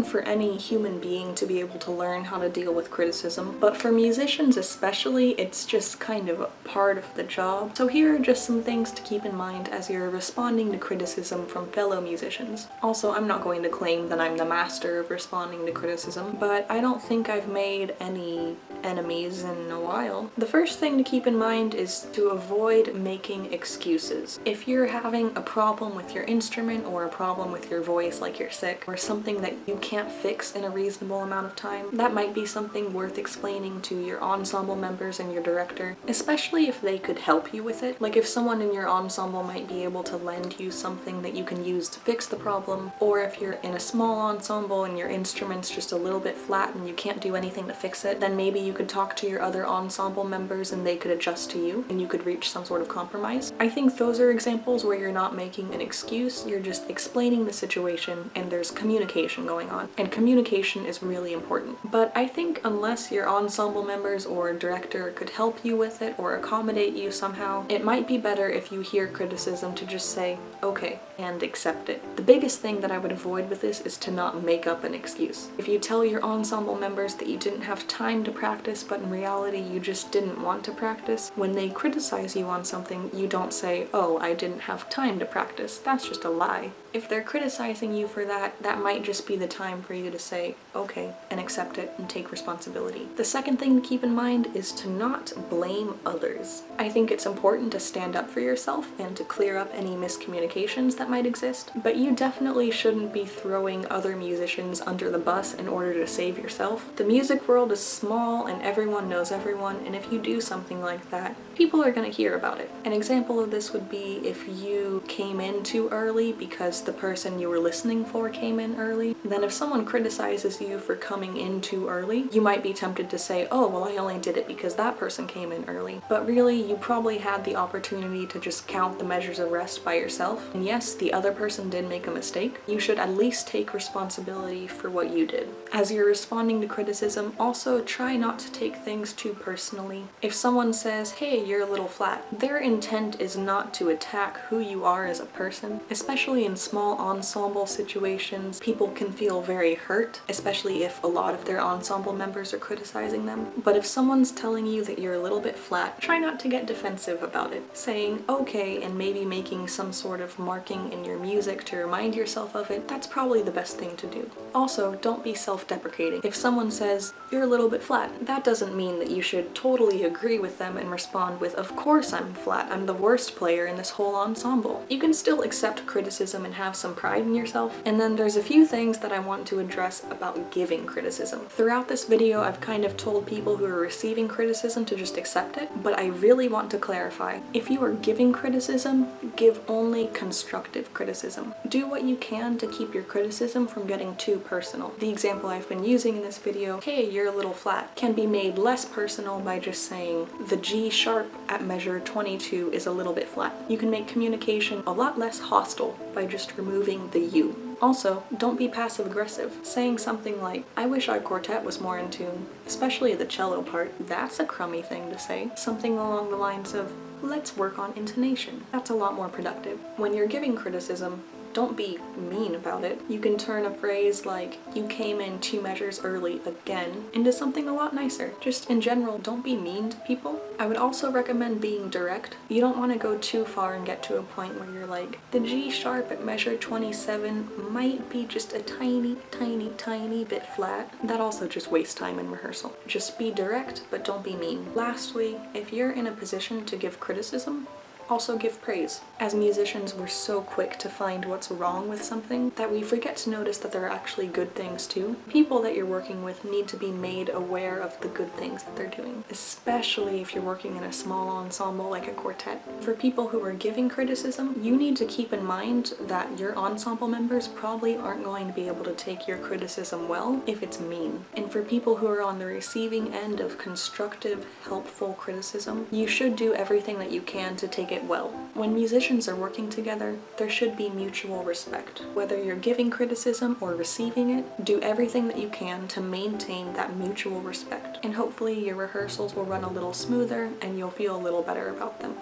important for any human being to be able to learn how to deal with criticism, but for musicians especially, it's just kind of a part of the job. So here are just some things to keep in mind as you're responding to criticism from fellow musicians. Also, I'm not going to claim that I'm the master of responding to criticism, but I don't think I've made any enemies in a while. The first thing to keep in mind is to avoid making excuses. If you're having a problem with your instrument or a problem with your voice, like you're sick, or something that you can't fix in a reasonable amount of time, that might be something worth explaining to your ensemble members and your director, especially if they could help you with it. Like if someone in your ensemble might be able to lend you something that you can use to fix the problem, or if you're in a small ensemble and your instrument's just a little bit flat and you can't do anything to fix it, then maybe you could talk to your other ensemble members and they could adjust to you and you could reach some sort of compromise. I think those are examples where you're not making an excuse, you're just explaining the situation and there's communication going on. And communication is really important. But I think unless your ensemble members or director could help you with it or accommodate you somehow, it might be better if you hear criticism to just say, okay, and accept it. The biggest thing that I would avoid with this is to not make up an excuse. If you tell your ensemble members that you didn't have time to practice, but in reality you just didn't want to practice, when they criticize you on something, you don't say, oh, I didn't have time to practice. That's just a lie. If they're criticizing you for that, that might just be the time for you to say, okay, and accept it and take responsibility. The second thing to keep in mind is to not blame others. I think it's important to stand up for yourself and to clear up any miscommunications that might exist, but you definitely shouldn't be throwing other musicians under the bus in order to save yourself. The music world is small and everyone knows everyone, and if you do something like that, people are going to hear about it. An example of this would be if you came in too early because the person you were listening for came in early. Then if someone criticizes you for coming in too early, you might be tempted to say, oh, well, I only did it because that person came in early. But really, you probably had the opportunity to just count the measures of rest by yourself. And yes, the other person did make a mistake. You should at least take responsibility for what you did. As you're responding to criticism, also try not to take things too personally. If someone says, hey, you're a little flat, their intent is not to attack who you are as a person. Especially in small ensemble situations, people can feel very hurt, especially if a lot of their ensemble members are criticizing them. But if someone's telling you that you're a little bit flat, try not to get defensive about it. Saying okay and maybe making some sort of marking in your music to remind yourself of it, that's probably the best thing to do. Also, don't be self-deprecating. If someone says, you're a little bit flat, that doesn't mean that you should totally agree with them and respond with, of course I'm flat, I'm the worst player in this whole ensemble. You can still accept criticism and have some pride in yourself. And then there's a few things that I want to address about giving criticism. Throughout this video, I've kind of told people who are receiving criticism to just accept it, but I really want to clarify. If you are giving criticism, give only constructive criticism. Do what you can to keep your criticism from getting too personal. The example I've been using in this video, hey, you're a little flat, can be made less personal by just saying the G sharp at measure 22 is a little bit flat. You can make communication a lot less hostile by just removing the you. Also, don't be passive-aggressive. Saying something like, I wish our quartet was more in tune, especially the cello part, that's a crummy thing to say. Something along the lines of, let's work on intonation. That's a lot more productive. When you're giving criticism, don't be mean about it. You can turn a phrase like, you came in 2 measures early again, into something a lot nicer. Just in general, don't be mean to people. I would also recommend being direct. You don't want to go too far and get to a point where you're like, the G sharp at measure 27 might be just a tiny, tiny, tiny bit flat. That also just wastes time in rehearsal. Just be direct, but don't be mean. Lastly, if you're in a position to give criticism, also give praise. As musicians, we're so quick to find what's wrong with something that we forget to notice that there are actually good things too. People that you're working with need to be made aware of the good things that they're doing, especially if you're working in a small ensemble like a quartet. For people who are giving criticism, you need to keep in mind that your ensemble members probably aren't going to be able to take your criticism well if it's mean. And for people who are on the receiving end of constructive, helpful criticism, you should do everything that you can to take it well. When musicians are working together, there should be mutual respect. Whether you're giving criticism or receiving it, do everything that you can to maintain that mutual respect. And hopefully your rehearsals will run a little smoother and you'll feel a little better about them.